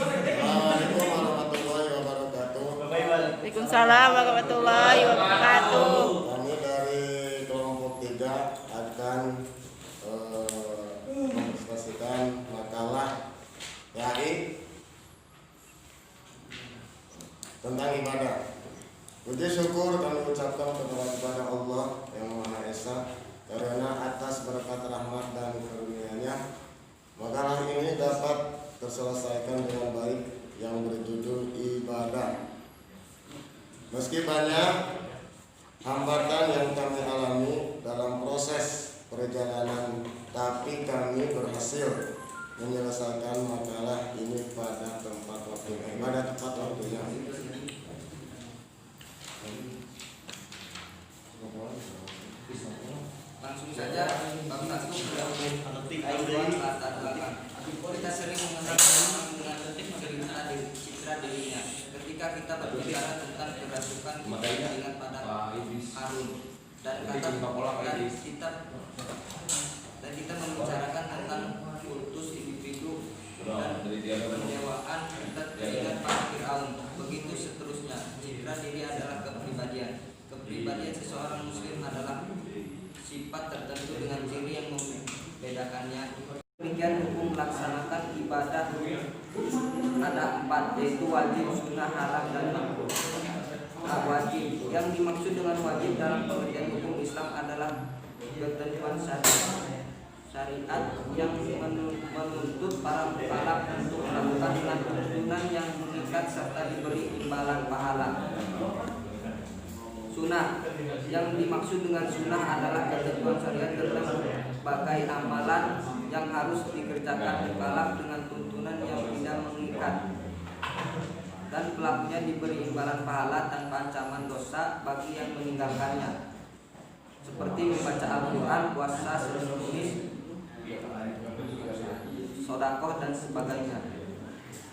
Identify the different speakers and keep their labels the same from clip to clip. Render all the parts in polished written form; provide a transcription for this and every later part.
Speaker 1: warahmatullahi wabarakatuh.
Speaker 2: Waalaikumsalam warahmatullahi wabarakatuh.
Speaker 1: Kami dari kelompok 3 akan mempresentasikan makalah dari tentang ibadah. Puji syukur kami ucapkan kepada Allah yang Maha Esa karena atas berkat rahmat dan karunia-Nya makalah ini dapat terselesaikan dengan baik yang berjudul ibadah. Meski banyak hambatan yang kami alami dalam proses perjalanan, tapi kami berhasil menyelesaikan makalah ini pada tempat waktunya. Pada tepat waktunya.
Speaker 3: Langsung saja bab 1 ayat 2 latar belakang. Kita sering mengenal dengan citra dirinya. Ketika kita berbicara tentang kerasukan kita ingat pada Harun dan kita membicarakan tentang kultus individu dan penyewaan, kita teringat pada Firaun. Begitu seterusnya. Citra diri adalah kepribadian. Kepribadian seseorang muslim adalah sifat tertentu dengan ciri yang membedakannya. Demikian hukum melaksanakan ibadah ada 4, yaitu wajib, sunnah, halal, dan makruh. Wajib yang dimaksud dengan wajib dalam pengertian hukum Islam adalah ketentuan syariat yang menuntut para mukallaf untuk melakukan dengan tuntunan yang mengikat serta diberi imbalan pahala. Sunnah yang dimaksud dengan sunnah adalah ketentuan syariat tentang sebagai amalan yang harus dikerjakan mukallaf dengan tuntunan yang tidak mengikat dan pelakunya diberi imbalan pahala tanpa ancaman dosa bagi yang meninggalkannya, seperti membaca Al-Quran, puasa, menulis, sodakoh, dan sebagainya.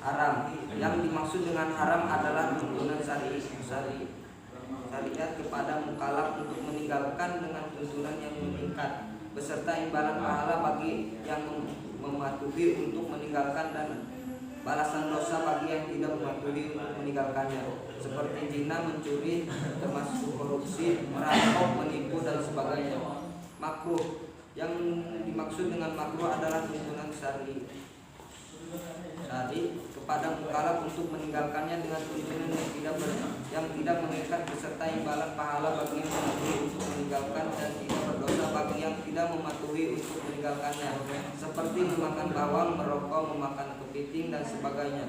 Speaker 3: Haram yang dimaksud dengan haram adalah tuntunan syariat kepada mukallaf untuk meninggalkan dengan tuntunan yang meningkat beserta imbalan pahala bagi yang mematuhi untuk meninggalkan dan balasan dosa bagi yang tidak mematuhi untuk meninggalkannya, seperti zina, mencuri, termasuk korupsi, merampok, menipu, dan sebagainya. Makruh yang dimaksud dengan makruh adalah tuntunan syari kepada mukallaf untuk meninggalkannya dengan tuntunan yang tidak mengikat beserta imbalan pahala bagi yang mematuhi untuk meninggalkan dan tidak berdosa bagi yang tidak mematuhi untuk meninggalkannya, seperti memakan bawang, merokok, memakan kepiting, dan sebagainya.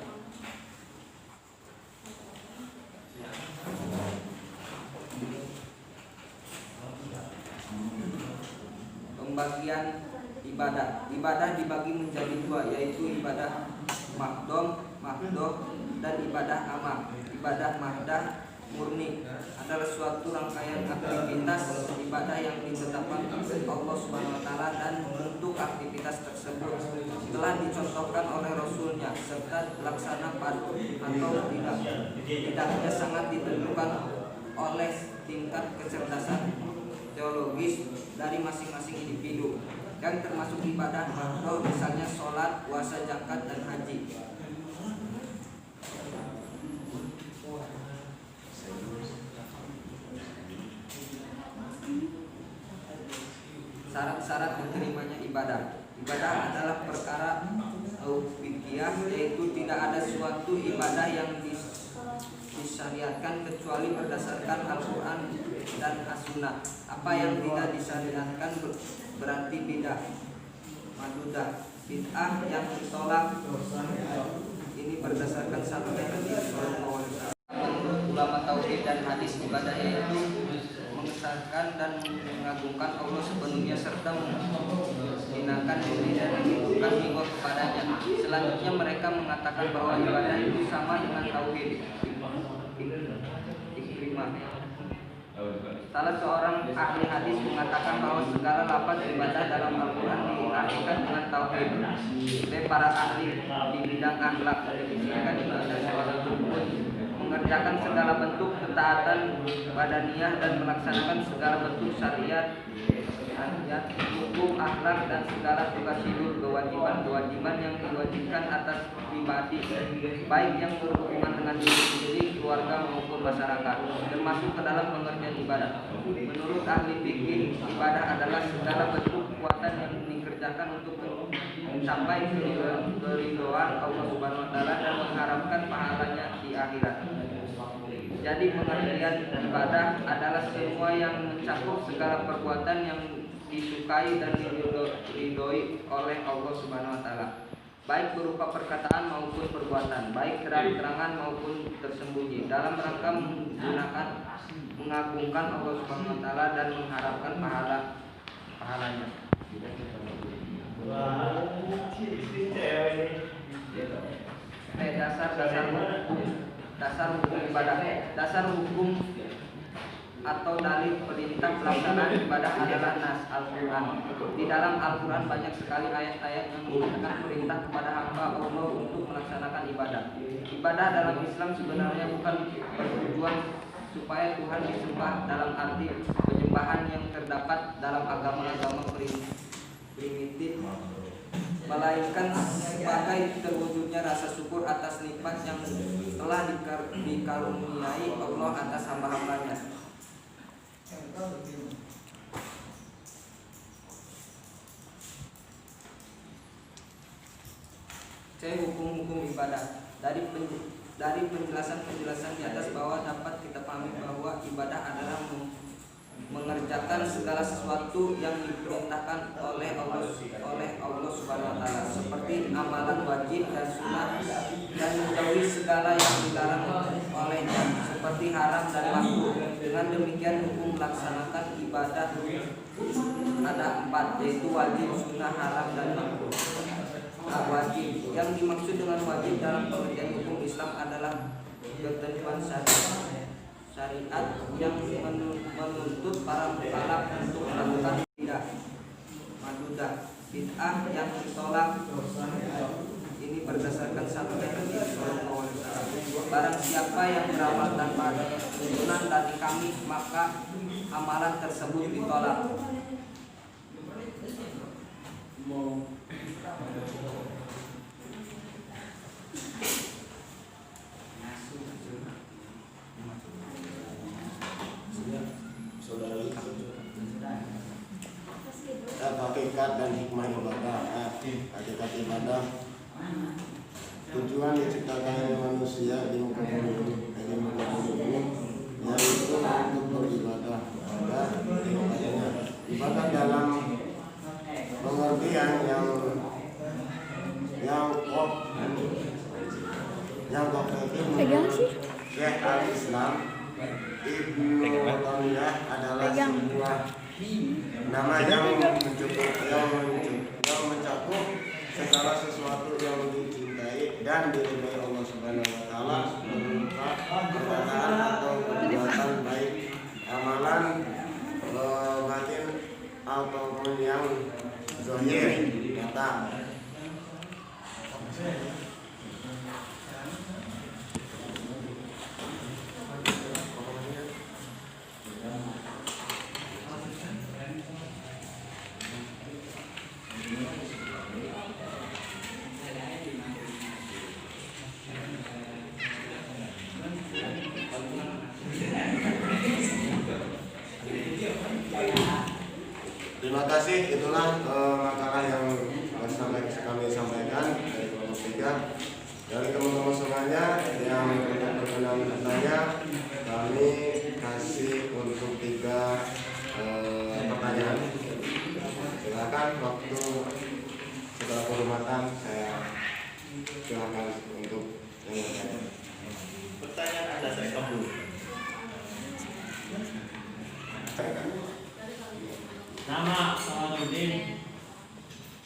Speaker 3: Pembagian ibadah dibagi menjadi 2, yaitu ibadah mahdoh, dan ibadah amal. Ibadah mahdah murni adalah suatu rangkaian aktivitas ibadah yang ditetapkan oleh Allah Subhanahu wa taala, dan bentuk aktivitas tersebut telah dicontohkan oleh Rasulnya serta laksana atau tidaknya sangat ditentukan oleh tingkat kecerdasan teologis dari masing-masing individu, yang termasuk ibadah mahdoh, misalnya sholat, puasa, zakat, dan haji. Syarat-syarat diterimanya ibadah. Ibadah adalah perkara tauqifiyah, yaitu tidak ada suatu ibadah yang disyariatkan kecuali berdasarkan Al-Quran dan As-Sunnah. Apa yang tidak disyariatkan berarti bidah madudah. Bid'ah yang ditolak ini berdasarkan sabda Nabi sallallahu alaihi wasallam. Menurut ulama tauhid dan hadis, ibadah yaitu mengesahkan dan mengagungkan Allah sepenuhnya serta menghinakan diri dan menunjukkan jiwa kepadanya. Selanjutnya mereka mengatakan bahwa ibadah itu sama dengan tauhid. Salah seorang ahli hadis mengatakan bahwa segala lafaz ibadah dalam Al-Quran diartikan dengan tauhid. Oleh para ahli di bidang akhlak, mendefinisikan ibadah seorang tersebut mengerjakan segala bentuk ketaatan badaniyah dan melaksanakan segala bentuk syariat, hukum, akhlak dan segala tugas hidup, kewajiban-kewajiban yang diwajibkan atas pribadi, baik yang berhubungan dengan diri sendiri, keluarga maupun masyarakat, termasuk ke dalam pengertian ibadah. Menurut ahli fikih, ibadah adalah segala bentuk kekuatan yang dikerjakan untuk mencapai keridhaan Allah Subhanahu wa taala dan mengharapkan pahalanya di akhirat. Jadi pengertian ibadah adalah semua yang mencakup segala perbuatan yang disukai dan diridhoi oleh Allah Subhanahu wa taala, baik berupa perkataan maupun perbuatan, baik terang-terangan maupun tersembunyi, dalam rangka mengagungkan Allah Subhanahu wa taala dan mengharapkan pahalanya. Dasar hukum ibadah. Dasar hukum atau dalil perintah pelaksanaan ibadah adalah nas Al-Quran. Di dalam Al-Quran banyak sekali ayat-ayat yang menyatakan perintah kepada hamba Allah untuk melaksanakan ibadah. Ibadah dalam Islam sebenarnya bukan bertujuan supaya Tuhan disembah dalam arti penyembahan yang terdapat dalam agama-agama primitif, melainkan sebagai terwujudnya rasa syukur atas nikmat yang telah dikaruniai Allah atas hamba-hambanya. Hukum-hukum ibadah. Dari penjelasan di atas bawah dapat kita pahami bahwa ibadah adalah mengerjakan segala sesuatu yang diperintahkan oleh Allah Subhanahu wa taala, seperti amalan wajib dan sunnah, dan menjauhi segala yang dilarang olehnya, seperti haram dan makruh. Dengan demikian hukum melaksanakan ibadah ada 4, yaitu wajib, sunnah, haram dan makruh. Wajib. Yang dimaksud dengan wajib dalam pengertian hukum Islam adalah ketentuan syariat yang menuntut para mukallaf untuk melakukan bid'ah yang ditolak. Ini berdasarkan sabda Nabi sallallahu alaihi wasallam. Barang siapa yang beramal tanpa tuntunan dari kami, maka amalan tersebut ditolak.
Speaker 1: Hakikat dan hikmah ibadah. Hakikat ibadah, tujuan diciptakannya manusia di muka bumi ini yaitu untuk beribadah kepada ibadahnya. Ibadah dalam pengertian yang menurut Syekh Al-Islam Ibnu Taymiyah adalah sebuah nama yang mencakup segala sesuatu yang dicintai dan diridhai Allah Subhanahu wa taala berupa perkataan atau perbuatan, baik amalan batin ataupun yang zahir kata. Terima kasih, itulah makalah yang kami sampaikan dari kelompok 3. Dari teman-teman semuanya yang berkenan bertanya, kami kasih untuk 3 pertanyaan. Silakan, waktu segala kehormatan saya silakan untuk yang bertanya.
Speaker 4: Pertanyaan Anda saya kabul. Nama Saladudin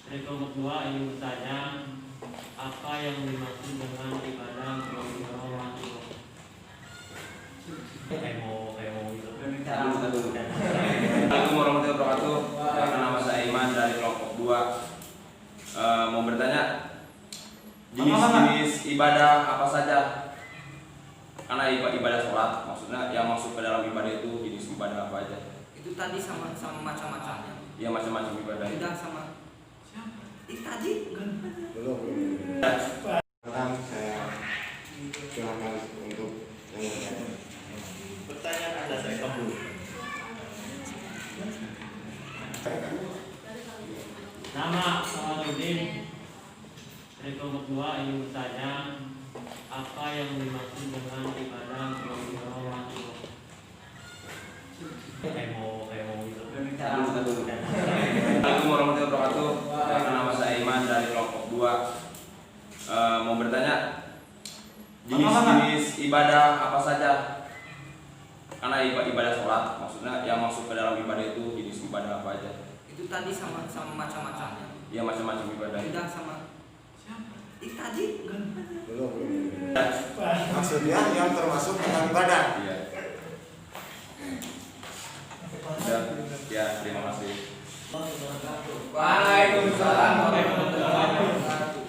Speaker 4: dari kelompok 2 ingin bertanya, apa yang dimaksud dengan ibadah Allah?
Speaker 5: Assalamualaikum warahmatullahi wabarakatuh. Nama saya Iman dari kelompok 2. Mau bertanya, jenis-jenis ibadah apa saja? Karena ibadah sholat, maksudnya yang masuk ke dalam ibadah itu jenis ibadah apa aja?
Speaker 3: Itu tadi sama macam-macamnya.
Speaker 5: Ya macam-macam ibadah.
Speaker 3: Sudah sama. Tadi
Speaker 1: Belum. Sekarang saya silakan untuk yang bertanya.
Speaker 4: Pertanyaan Anda saya kabul. Nama Samarudin dari kelompok 2 ingin bertanya, apa yang dimaksud dengan ibadah Allah?
Speaker 5: Assalamualaikum warahmatullahi wabarakatuh. Nama saya Iman dari kelompok 2. Mau bertanya jenis-jenis ibadah apa saja? Karena ibadah sholat, maksudnya yang masuk ke dalam ibadah itu jenis ibadah apa aja?
Speaker 3: itu tadi sama macam-macamnya.
Speaker 5: Ya macam-macam ibadah.
Speaker 3: Sudah sama. Tadi
Speaker 1: Belum. Maksudnya yang termasuk dalam ibadah.
Speaker 5: Iya. Sudah. Ya, terima kasih.
Speaker 3: Waalaikumsalam warahmatullahi wabarakatuh.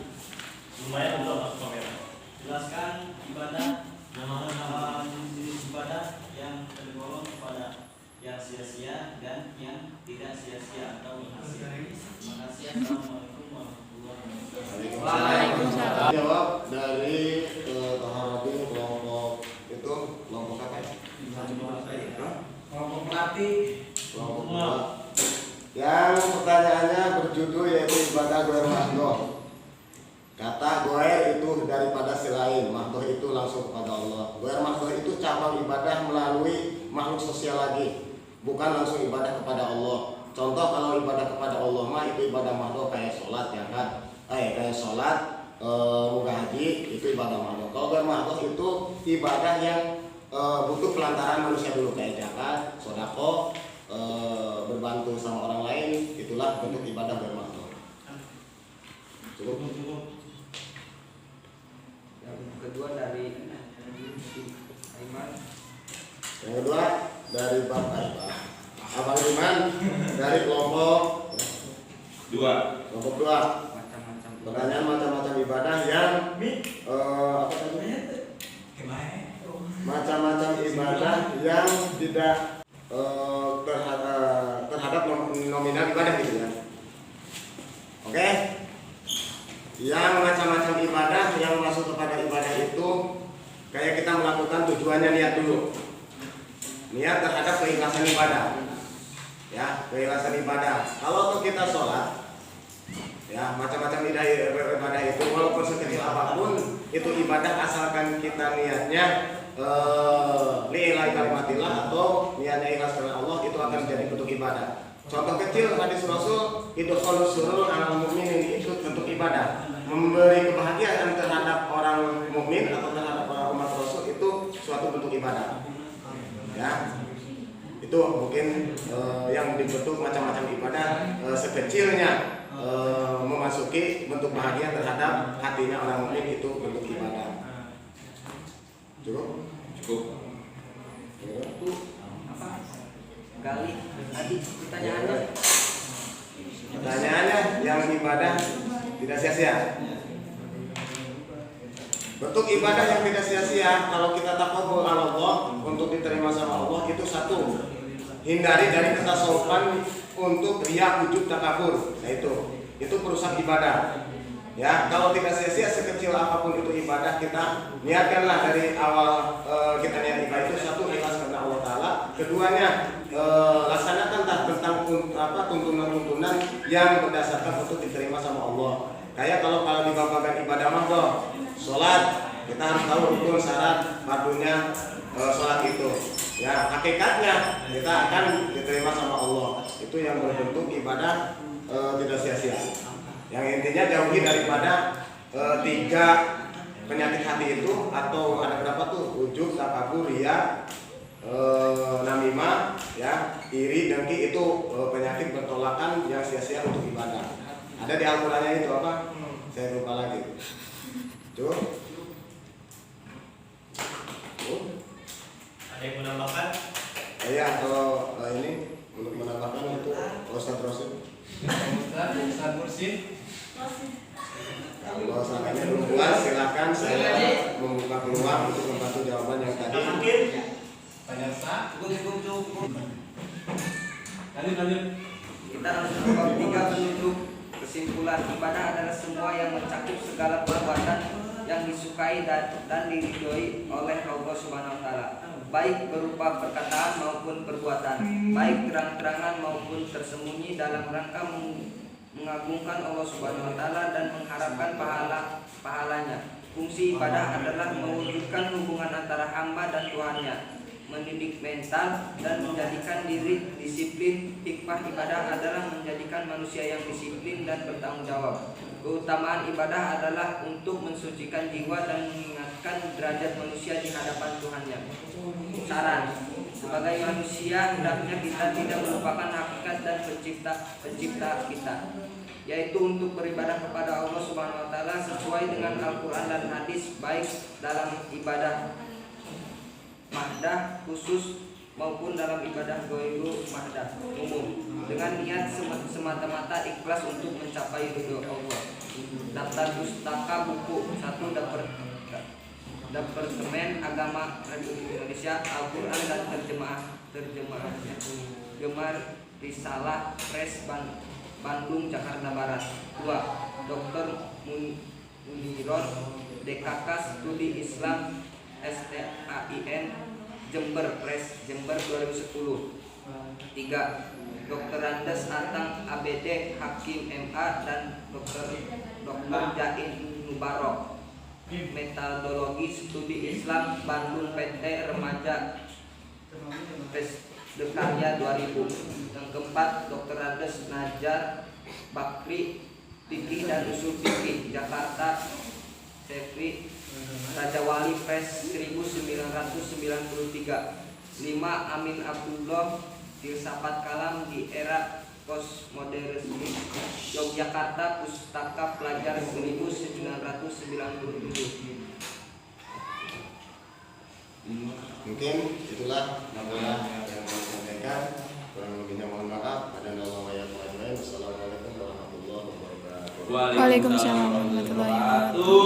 Speaker 4: Lumayan belum masuk kamera. Jelaskan ibadah, nama jenis ibadah yang tergolong pada yang sia-sia dan yang tidak sia-sia atau menghasil. Terima kasih. Assalamualaikum warahmatullahi wabarakatuh.
Speaker 2: Waalaikumsalam.
Speaker 1: Jawab dari Toharobi kelompok itu kelompok apa ya?
Speaker 3: Kelompok pelatih.
Speaker 1: Kelompok 2. Yang pertanyaannya berjudul yaitu ibadah goer mahdoh. Kata goer itu daripada selain, mahdoh itu langsung kepada Allah. Goer mahdoh itu cabang ibadah melalui makhluk sosial lagi, bukan langsung ibadah kepada Allah. Contoh kalau ibadah kepada Allah mah itu ibadah mahdoh kayak sholat ya kan? Kayak sholat, munggah haji itu ibadah mahdoh. Kalau goer mahdoh itu ibadah yang butuh pelantaran manusia dulu kayak zakat, sodako, berbantu sama orang lain, itulah bentuk ibadah bermakna. Cukup.
Speaker 3: Yang kedua dari Aiman.
Speaker 1: Yang kedua dari Bapak Abang Iman dari kelompok
Speaker 5: 2.
Speaker 1: kelompok 2.
Speaker 3: Macam-macam.
Speaker 1: Pertanyaan macam-macam ibadah yang apa tadi? Macam-macam ibadah yang tidak terhadap nominal ibadah gitu ya. Oke. Yang macam-macam ibadah yang masuk kepada ibadah itu kayak kita melakukan tujuannya niat dulu. Niat terhadap keikhlasan ibadah. Ya, keikhlasan ibadah. Kalau kita sholat, ya macam-macam ibadah itu walaupun sekecil apapun itu ibadah asalkan kita niatnya lillahi kalimatillah atau niatnya ikhlas karena Allah, itu akan menjadi bentuk ibadah. Contoh kecil hadis Rasul, idkhulus surur alal mukminin, itu bentuk ibadah. Memberi kebahagiaan terhadap orang mukmin atau terhadap orang umat Rasul itu suatu bentuk ibadah. Ya. Itu mungkin yang dibentuk macam-macam ibadah sekecilnya memasuki bentuk bahagia terhadap hatinya orang mukmin itu bentuk ibadah. Cukup?
Speaker 3: Apa? Gali. Tadi pertanyaannya.
Speaker 1: Pertanyaannya yang ibadah tidak sia-sia. Bentuk ibadah yang tidak sia-sia kalau kita taqabbal Allah untuk diterima sama Allah itu satu, hindari dari ketasawufan untuk riya, ujub, takabur. Nah itu perusak ibadah. Ya, kalau tidak sia-sia sekecil apapun itu ibadah, kita niatkanlah dari awal kita niat ibadah itu satu, ikhlas karena Allah Taala. Keduanya laksanakan tentang tuntunan-tuntunan yang berdasarkan untuk diterima sama Allah. Kayak kalau dibabakan ibadah mahdoh, sholat, kita harus tahu rukun, syarat, fardunya sholat itu. Ya, hakikatnya kita akan diterima sama Allah. Itu yang berbentuk ibadah tidak sia-sia. Yang intinya jauhi daripada 3 penyakit hati itu, atau ada berapa tuh? Ujub, takabur, riya, namimah, ya, iri, dengki, itu penyakit bertolakan yang sia-sia untuk ibadah. Ada di Al-Qur'annya itu apa? Saya lupa lagi. Cukup?
Speaker 4: Ada yang menambahkan?
Speaker 1: Iya, kalau ini untuk menambahkan itu Ustaz Rosin.
Speaker 3: Ustaz Mursid.
Speaker 1: Kalau samanya belum puas, silakan saya membuka peluang untuk membantu jawaban yang
Speaker 4: Makin.
Speaker 3: Cukup.
Speaker 4: Lanjut.
Speaker 3: Kita langsung ke bab 3 penutup. Kesimpulan, ibadah adalah semua yang mencakup segala perbuatan yang disukai dan diridhoi oleh Allah Subhanahu wa taala, baik berupa perkataan maupun perbuatan, baik terang-terangan maupun tersembunyi, dalam rangka mengagungkan Allah Subhanahu wa taala dan mengharapkan pahalanya. Fungsi ibadah adalah mewujudkan hubungan antara hamba dan Tuhannya, mendidik mental dan menjadikan diri disiplin. Hikmah ibadah adalah menjadikan manusia yang disiplin dan bertanggung jawab. Keutamaan ibadah adalah untuk mensucikan jiwa dan mengingatkan derajat manusia di hadapan Tuhannya. Saran, sebagai manusia hendaknya kita tidak melupakan hakikat dan pencipta kita, yaitu untuk beribadah kepada Allah Subhanahu wa taala sesuai dengan Al-Qur'an dan hadis, baik dalam ibadah mahdah khusus maupun dalam ibadah ghairu mahdah umum, dengan niat semata-mata ikhlas untuk mencapai ridho Allah. Daftar pustaka buku 1 Departemen Agama Republik Indonesia, Al-Qur'an dan terjemahnya. Gemar Risalah Press Bandung, Jakarta Barat. 2. Dr. Muniron, DKK Studi Islam STAIN, Jember Press, Jember 2010. 3. Dr. Andes Atang ABD, Hakim MA dan Dr. Jain Mubarok, Metodologi Studi Islam Bandung PT Remaja Press Dekarya 2000. Yang keempat, Dr. Andes Najar Bakri, Fikih dan Usul Fikih, Jakarta Sefi Raja Wali Press 1993. 5. Amin Abdullah, Filsafat Kalam di Era Postmodernisme, Yogyakarta, Pustaka Pelajar 1997.
Speaker 1: Mungkin itulah nasihat yang saya sampaikan. Kurang lebihnya mohon maaf. Wassalamualaikum warahmatullahi wabarakatuh.
Speaker 2: Waalaikumsalam warahmatullahi wabarakatuh.